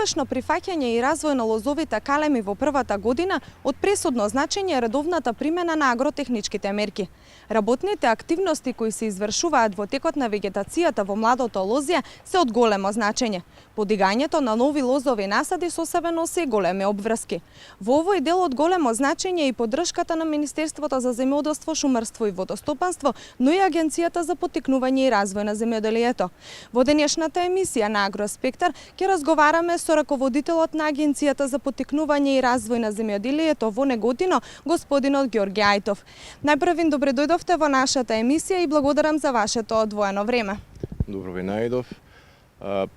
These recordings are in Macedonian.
успешно прифаќање и развој на лозовите калеми во првата година, од пресудно значење е редовната примена на агротехничките мерки. Работните активности кои се извршуваат во текот на вегетацијата во младото лозје се од големо значење. Подигањето на нови лозови насади со себе носи големи обврски. Во овој дел од големо значење е и поддршката на Министерството за земјоделство, шумарство и водостопанство, но и Агенцијата за поттикнување и развој на земјоделието. Во денешната емисија на Агроаспектар ќе разговараме со раководителот на Агенцијата за поттикнување и развој на земјоделието во Неготино, господинот Ѓорѓе Ајтов. Најпрвин добре дојдовте во нашата емисија и благодарам за вашето одвоено време. Добро ве најдов.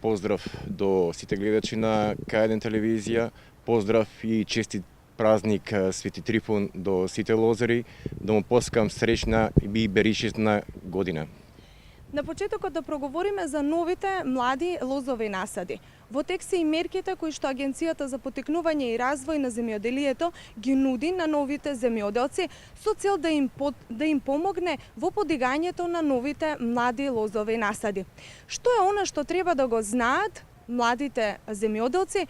Поздрав до сите гледачи на К1 телевизија. Поздрав и честит празник Свети Трифун до сите лозари. Да му посакам среќна и беришесна година. На почетокот да проговориме за новите млади лозови насади. Во текст се и мерките кои што Агенцијата за поттикнување и развој на земјоделието ги нуди на новите земјоделци со цел да им помогне во подигањето на новите млади лозови насади. Што е она што треба да го знаат младите земјоделци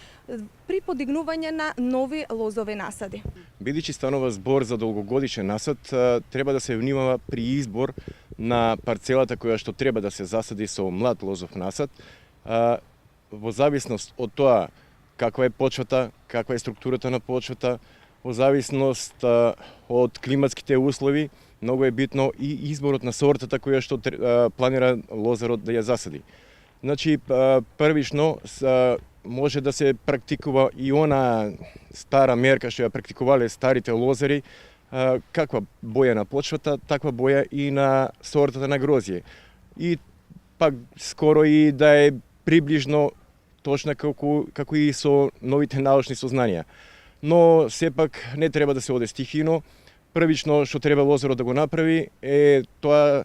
при подигнување на нови лозови насади? Бидејќи станува збор за долгогодишен насад, треба да се внимава при избор на парцелата која што треба да се засади со млад лозов насад, во зависност од тоа каква е почвата, каква е структурата на почвата, во зависност од климатските услови, многу е битно и изборот на сортата која што планира лозарот да ја засади. Значи, првично може да се практикува и она стара мерка што ја практикувале старите лозари, каква боја на почвата, таква боја и на сортата на грозје. И пак скоро и да е приближно точна како и со новите научни сознанија. Но сепак не треба да се оде стихино. Првично што треба лозарот да го направи е тоа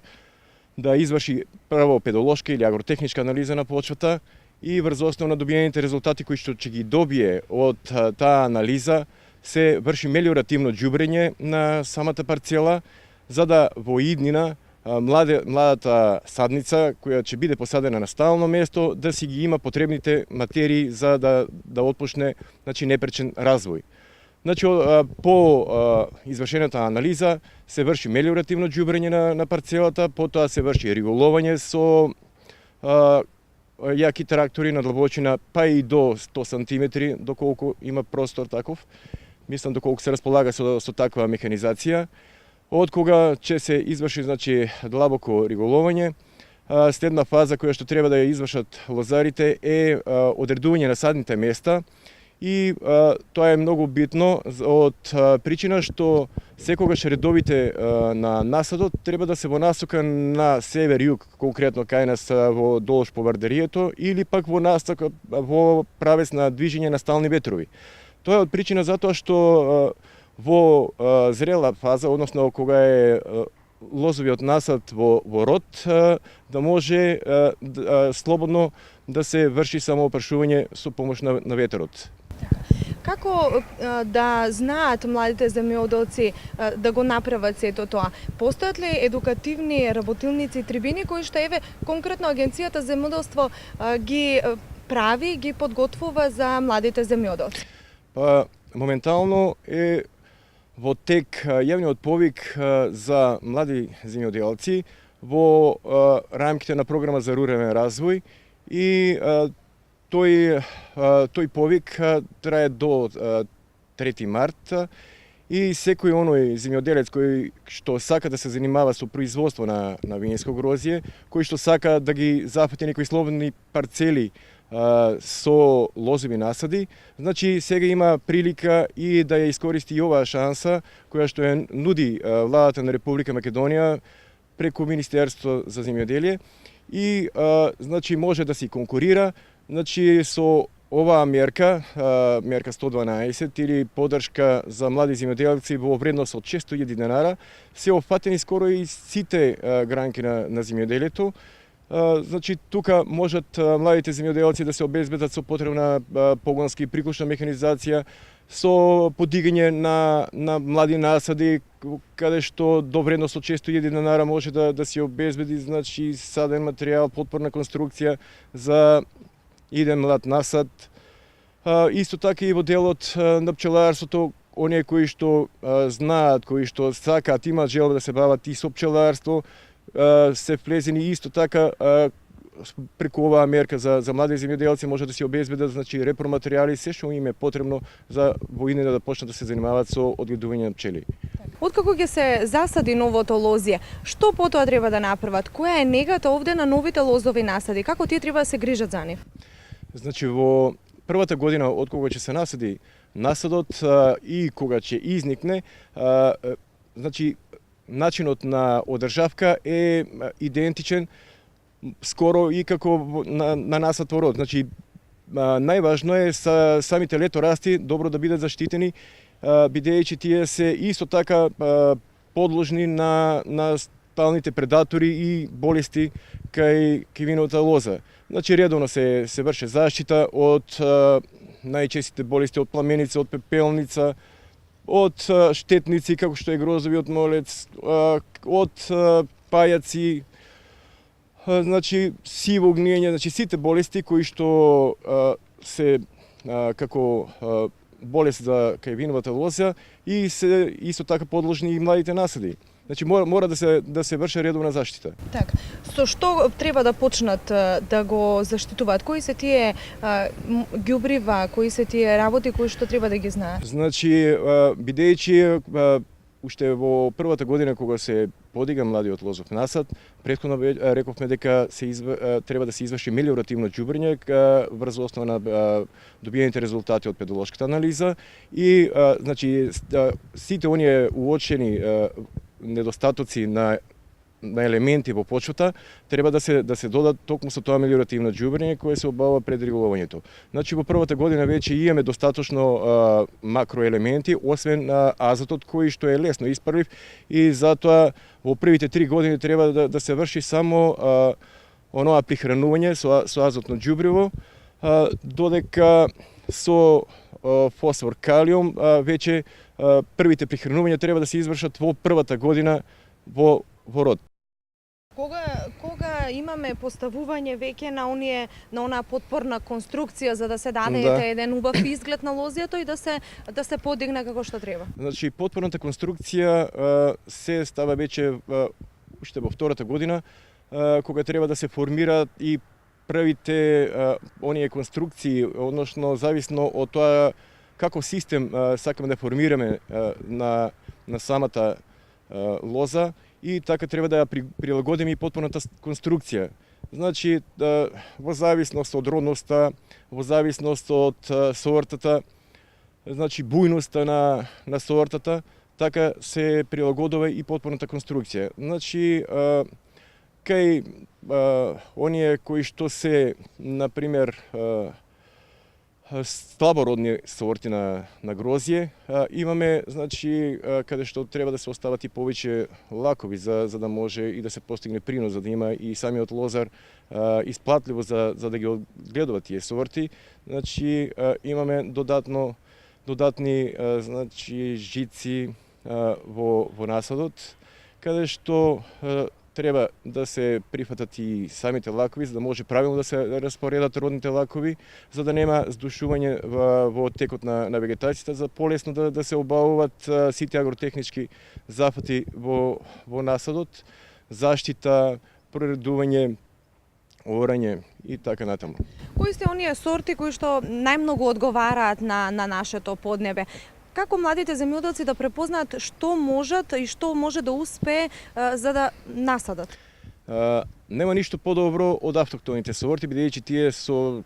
да изврши прво педолошка или агротехничка анализа на почвата и врз основа на добиените резултати кои што ќе ги добие од таа анализа се врши мелиоративно џубрење на самата парцела, за да во иднина младата садница која ќе биде посадена на стално место да си ги има потребните материи за да отпочне непречен развој. Значи, по извршената анализа се врши мелиоративно џубрење на парцелата, потоа се врши регулување со јаки трактори на длабочина па и до 100 сантиметри, доколку има простор таков. Мислам доколку се располага со таква механизација. Од кога ќе се изврши длабоко регулување, следна фаза која што треба да ја извршат лозарите е одредување на садните места. И тоа е многу битно од причина што секогаш редовите на насадот треба да се во насока на север-југ, конкретно кај нас во долж по Вардарието, или пак во насока во правец на движење на стални ветрови. Тоа е од причина затоа што во зрела фаза, односно кога е лозовиот насад во род, да може слободно да се врши самоопрашување со помош на ветерот. Како да знаат младите земјоделци да го направат сето тоа? Постојат ли едукативни работилници и трибини кои што конкретно Агенцијата за земјоделство ги прави, ги подготвува за младите земјоделци? Моментално е во тек јавниот повик за млади земјоделци во рамките на програма за рурален развој и тој повик трае до 3 март и секој оној земјоделец кој што сака да се занимава со производство на винеско грозје, кој што сака да ги зафати некои слободни парцели со лозови насади, значи сега има прилика и да ја искористи и оваа шанса која што ја нуди владата на Република Македонија преку Министерство за земјоделие и значи може да се конкурира. Значи со оваа мерка, мерка 112 или поддршка за млади земјоделци во вредност од 600.000 денара, се опфатени скоро и сите гранки на земјоделието. Значи тука можат младите земјоделци да се обезбедат со потребна погонска и приклучна механизација, со подигање на млади насади, каде што до вредност од 600.000 денара може да се обезбеди саден материјал, подпорна конструкција за иден млад насад, Исто така и во делот на пчеларството, оние кои што знаат, кои што сакаат, имаат желба да се бават и со пчеларство, се влезени исто така преку оваа мерка за млади земјоделци може да се обезбедат репроматеријали, се што им е потребно за во иднина да почнат да се занимаваат со одгледување на пчели. Откако ќе се засади новото лозје, што потоа треба да направат? Која е негата овде на новите лозови насади? Како тие треба да се грижат за нив? Значи во првата година од кога ќе се насади насадот и кога ќе изникне, значи начинот на одржавка е идентичен скоро и како на насад во род. Значи најважно е самите леторасти добро да бидат заштитени, бидејќи тие се исто така подложни на сталните предатори и болести кај виновата лоза. Значи редовно се врши заштита од најчестите болести од пламеница, од пепелница, од штетници како што е грозовиот молец, од пајаци, значи сиво гниење, значи сите болести кои што се како болест за кај виновата лоза и се исто така подложни и младите насади. Значи мора да се врши редовна заштита. Така. Со што треба да почнат да го заштитуваат? Кои се тие ѓубрива, кои се тие работи кои што треба да ги знаат? Значи бидејќи уште во првата година кога се подига младиот лозов насад, претходно рековме дека треба да се изврши мелиоративно ѓубрење врз основа на добиените резултати од педолошката анализа и значи сите оние уочени недостатоци на елементи во почвата треба да се додат токму со тоа мелиоративно ѓубрење кое се обава пред регулувањето. Значи во првата година веќе имаме достаточно макроелементи, освен азотот кој што е лесно испарлив и затоа во првите 3 години треба да се врши само оноа прихранување со азотно ѓубриво, додека со фосфор, калиум веќе првите прихранувања треба да се извршат во првата година во род. Кога имаме поставување веќе на онаа подпорна конструкција за да се даде еден убав изглед на лозјето и да се подигне како што треба? Значи подпорната конструкција се става веќе уште во втората година кога треба да се формираат и првите оние конструкции, односно зависно од тоа каков систем сакаме да формираме на самата лоза и така треба да ја прилагодиме и подпорната конструкција. Значи, во зависност од родноста, во зависност од сортата, значи бујноста на сортата, така се прилагодува и подпорната конструкција. Значи, кај оние кои што се, например, слабородни сорти на грозје, имаме, значи, каде што треба да се остават и повеќе лакови за да може и да се постигне принос, за да има и самиот лозар исплатливо за да ги одгледува тие сорти. Значи, имаме додатни значи жици во насадот, каде што треба да се прифатат и самите лакови, за да може правилно да се распоредат родните лакови, за да нема здушување во текот на вегетацијата, за полесно да се обавуваат сите агротехнички зафати во насадот, заштита, проредување, орање и така натаму. Кои се оние сорти кои што најмногу одговараат на нашето поднебе? Како младите земјоделци да препознаат што можат и што може да успее за да насадат? Нема ништо подобро од автохтоните сорти, бидејќи тие со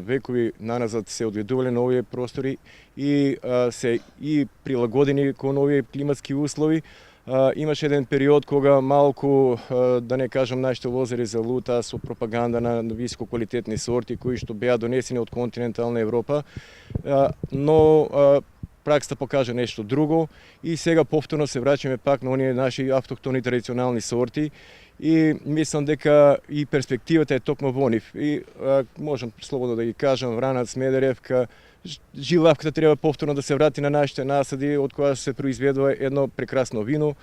векови наназад се одгледувале на овие простори и се и прилагодени кон овие климатски услови. Имаше еден период кога малку, да не кажам, нашите лозари залутаа со пропаганда на висококвалитетни сорти кои што беа донесени од континентална Европа, но праксата покажа нешто друго и сега повторно се враќаме пак на оние наши автохтони традиционални сорти и мислам дека и перспективата е токму во нив. И можам слободно да ги кажам, Вранаc, Смедеревка, жилавката треба повторно да се врати на нашите насади, од која се произведува едно прекрасно вино.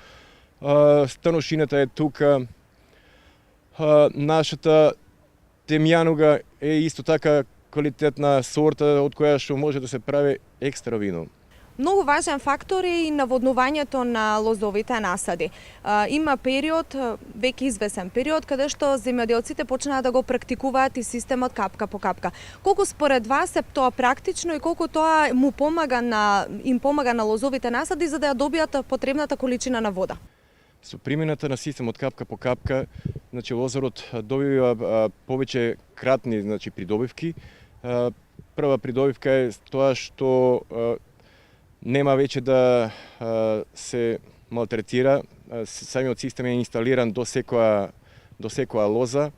Станошината е тука. Нашата темјануга е исто така квалитетна сорта од која што може да се прави екстра вино. Многу важен фактор е и наводнувањето на лозовите насади. Има период, веќе извесен период, каде што земјоделците почнаа да го практикуваат и системот капка по капка. Колку според вас е тоа практично и колку тоа им помага на лозовите насади за да ја добијат потребната количина на вода? Со примената на системот капка по капка, значи лозарот добива повеќе кратни, значи придобивки. Прва придобивка е тоа што нема веќе да се малтретира. Самиот систем е инсталиран до секоја лоза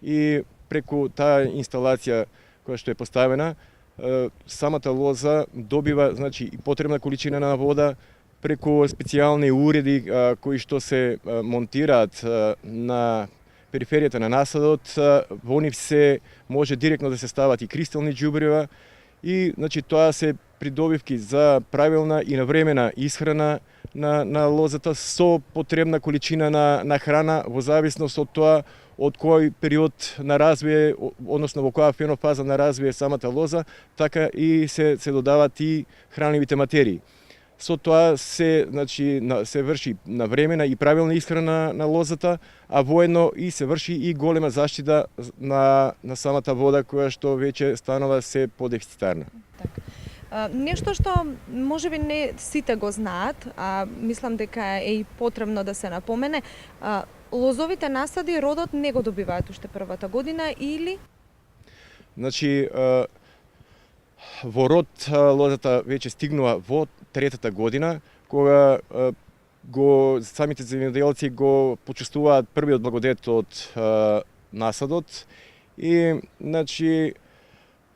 и преку таа инсталација која што е поставена, самата лоза добива, значи, и потребна количина на вода преку специјални уреди кои што се монтираат на периферијата на насадот. Во нив се може директно да се стават и кристални џубрива и, значи, тоа се придобивки за правилна и навремена исхрана на лозата со потребна количина на храна во зависност од тоа од кој период на развие, односно во која фенофаза на развие самата лоза, така и се додават и хранливите материи. Со тоа се врши навремена и правилна исхрана на лозата, а воедно и се врши и голема заштита на самата вода која што веќе станува се подефицитарна. Нешто што можеби не сите го знаат, а мислам дека е и потребно да се напомене, лозовите насади родот не го добиваат уште првата година или? Значи, во род лозата веќе стигнува во третата година, кога самите земјоделци го почувствуваат првиот благодет од насадот и, значи,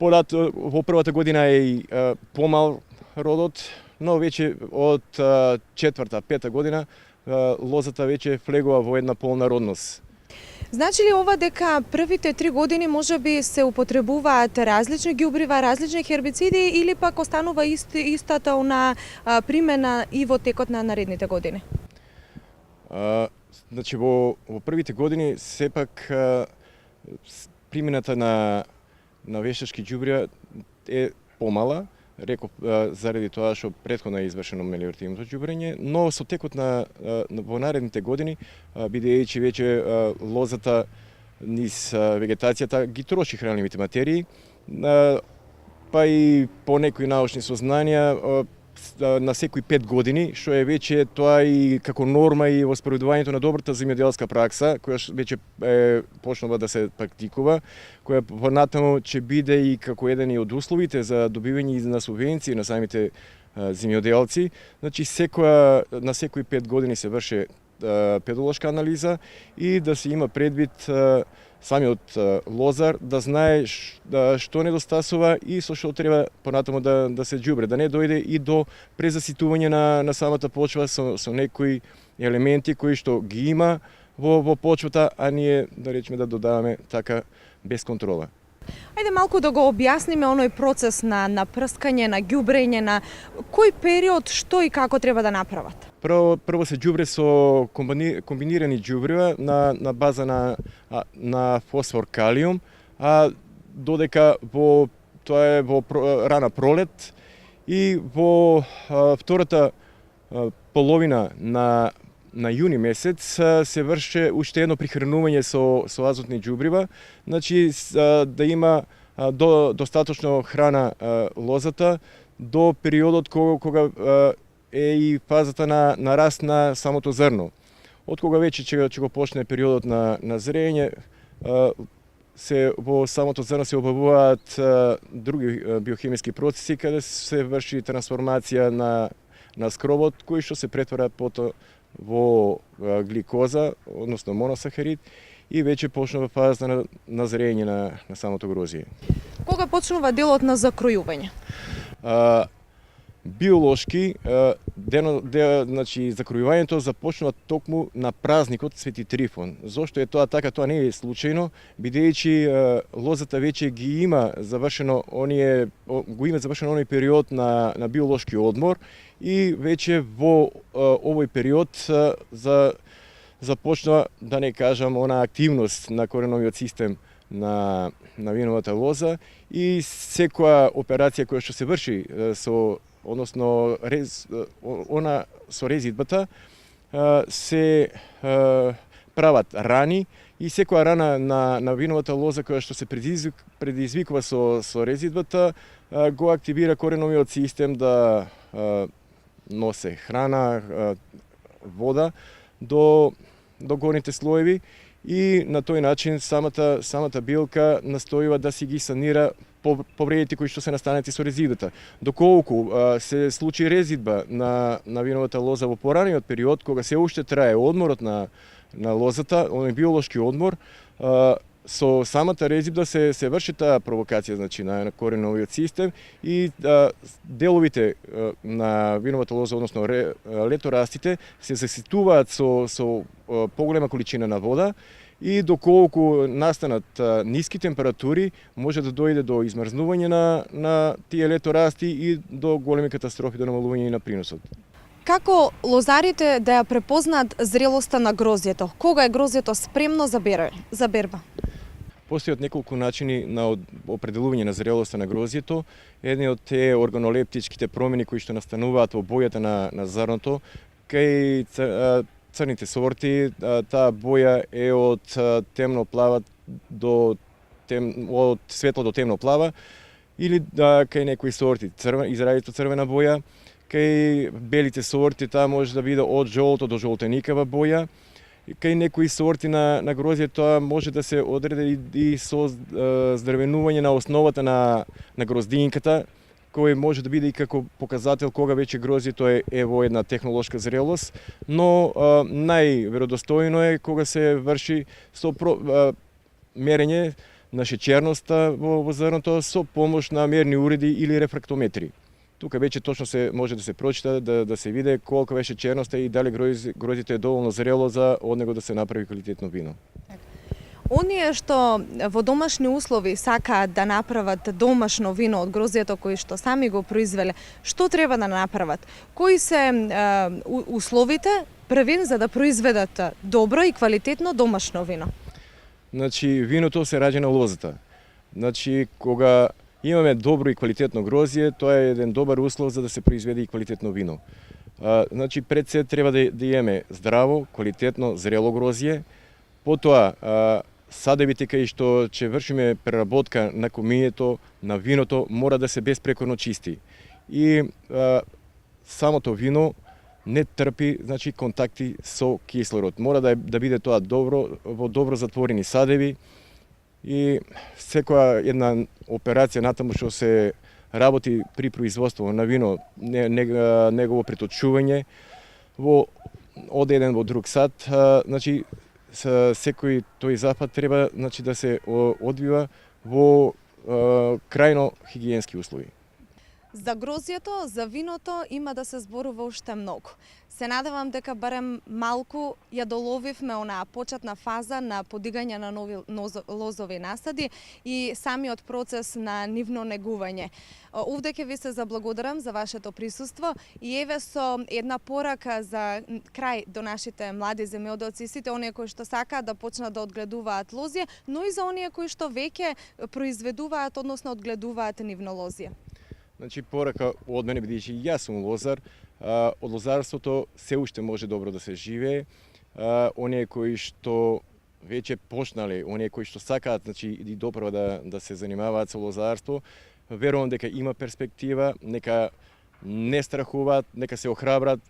во првата година е и помал родот, но веќе од четврта, пета година лозата веќе влегува во една полна родност. Значи ли ова дека првите 3 години можеби се употребуваат различни ѓубрива, различни хербициди или пак останува истата на примена и во текот на наредните години? Значи во првите години сепак примената на вештачки џубрива е помала, реков заради тоа што претходно е извршено мелиоративното џубрење, но со текот во наредните години, бидејќи веќе лозата низ вегетацијата ги троши хранливите материи, па и по некои научни сознанија на секои 5 години, што е веќе тоа и како норма и во спроведувањето на добрата земјоделска пракса, која веќе почнува да се практикува, која понатаму ќе биде и како еден од условите за добивање на субвенции на самите земјоделци. Значи, на секои 5 години се врши педолошка анализа и да се има предвид самиот лозар да знае што недостасува и со што треба понатаму да се џубре, да не дојде и до презаситување на самата почва со некои елементи кои што ги има во почвата, а ние да речеме да додаваме така без контрола. Ајде малку да го објасниме оној процес на прскање, на ѓубрење, на кој период, што и како треба да направат? Прво се џубре со комбинирани џубрива на база на фосфор калиум, а додека тоа е во рана пролет и во втората половина на јуни месец се врше уште едно прихранување со азотни џубрива, значи да има достаточно храна лозата до периодот кога е и фазата на раст на самото зрно. Од кога веќе ќе го почне периодот на зрење, во самото зрно се обавуваат други биохемиски процеси каде се врши трансформација на скробот кој што се претвара потоа во гликоза, односно моносахарид, и веќе почнува фаза на зрење на самото грозие. Кога почнува делот на закројување? Биолошки, значи, закројувањето започнува токму на празникот Свети Трифон. Зошто е тоа така? Тоа не е случајно, бидејќи лозата веќе ги има завршено оној период на биолошки одмор и веќе во овој период започнува, да не кажам, она активност на кореновиот систем на виновата лоза и секоја операција која што се врши односно со резидбата се прават рани и секоја рана на виновата лоза која што се предизвикува со резидбата го активира кореновиот систем да носе храна, вода до горните слоеви и на тој начин самата билка настојува да си ги санира повредите кои што се настанати со резидбата. Доколку се случи резидба на виновата лоза во пораниот период, кога се уште трае одморот на лозата, оној биолошки одмор, со самата резидба се врши таа провокација, значи на кореновиот систем и деловите на виновата лоза, односно леторастите, се заситуваат со поголема количина на вода и доколку настанат ниски температури, може да дојде до измрзнување на тие леторасти и до големи катастрофи, до намалување на приносот. Како лозарите да ја препознаат зрелоста на грозјето? Кога е грозјето спремно за берба? Постојат неколку начини на определување на зрелоста на грозјето. Едниот е органолептичките промени кои што настануваат во бојата на зрното. Кај црните сорти таа боја е од темно плава од светло до темно плава или кај некои сорти изразито црвена боја. Кај белите сорти таа може да биде од жолто до жолтеникава боја. Кај некои сорти на грозје тоа може да се одреди и со здрвенување на основата на гроздинката, кој може да биде и како показател кога веќе грозјето е во една технолошка зрелост, но најверодостојно е кога се врши со мерење на шеќерноста во зрното со помош на мерни уреди или рефрактометри. Тука веќе точно може да се прочита, да се види колка беше шеќерноста и дали гроздјето е доволно зрело за од него да се направи квалитетно вино. Оние што во домашни услови сакаат да направат домашно вино од гроздјето кои што сами го произвеле, што треба да направат? Кои се условите првин за да произведат добро и квалитетно домашно вино? Значи, виното се раѓа на лозата. Значи, кога имаме добро и квалитетно грозје, тоа е еден добар услов за да се произведе и квалитетно вино. Значи, пред се треба да имаме здраво, квалитетно, зрело грозје. Потоа, садевите кај што ќе вршиме преработка на комињето, на виното, мора да се безпрекорно чисти. И самото вино не трпи, значи, контакти со кислород. Мора да биде тоа во добро затворени садеви. И секоја една операција натаму што се работи при производство на вино, негово преточување од еден во друг сад, значи секој тој запад треба, значи, да се одвива во крајно хигиенски услови. За грозјето, за виното има да се зборува уште многу. Се надевам дека барем малку ја доловивме онаа почетна фаза на подигање на нови лозови насади и самиот процес на нивно негување. Овде ќе ви се заблагодарам за вашето присуство и еве со една порака за крај до нашите млади земјоделци, сите оние кои што сакаат да почнат да одгледуваат лозје, но и за оние кои што веќе произведуваат, односно одгледуваат нивно лозје. Значи, порака од мене, бидејќи јас сум лозар, од лозарството се уште може добро да се живее. Оние кои што веќе почнале, оние кои што сакаат, значи, и доправа да се занимаваат со лозарство, верувам дека има перспектива, нека не страхуваат, нека се охрабрат,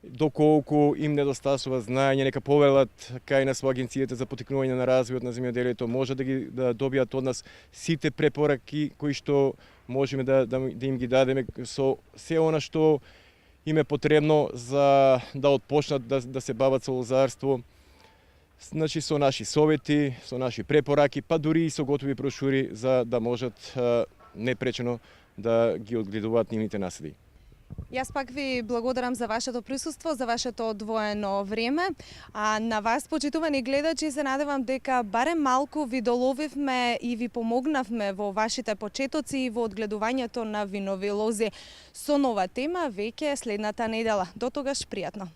доколку им недостасува знаење, нека повелат кај нас во Агенцијата за поттикнување на развојот на земјоделието, може да добијат од нас сите препораки кои што можеме да им ги дадеме со се она што им е потребно за да отпочнат да се бават со лозарство. Значи, со наши совети, со наши препораки, па дури и со готови брошури за да можат непречено да ги одгледуваат нивните насади. Јас пак ви благодарам за вашето присуство, за вашето одвоено време. А на вас, почитувани гледачи, се надевам дека барем малку ви доловивме и ви помогнавме во вашите почетоци и во одгледувањето на винови лози. Со нова тема веќе следната недела. До тогаш, пријатно.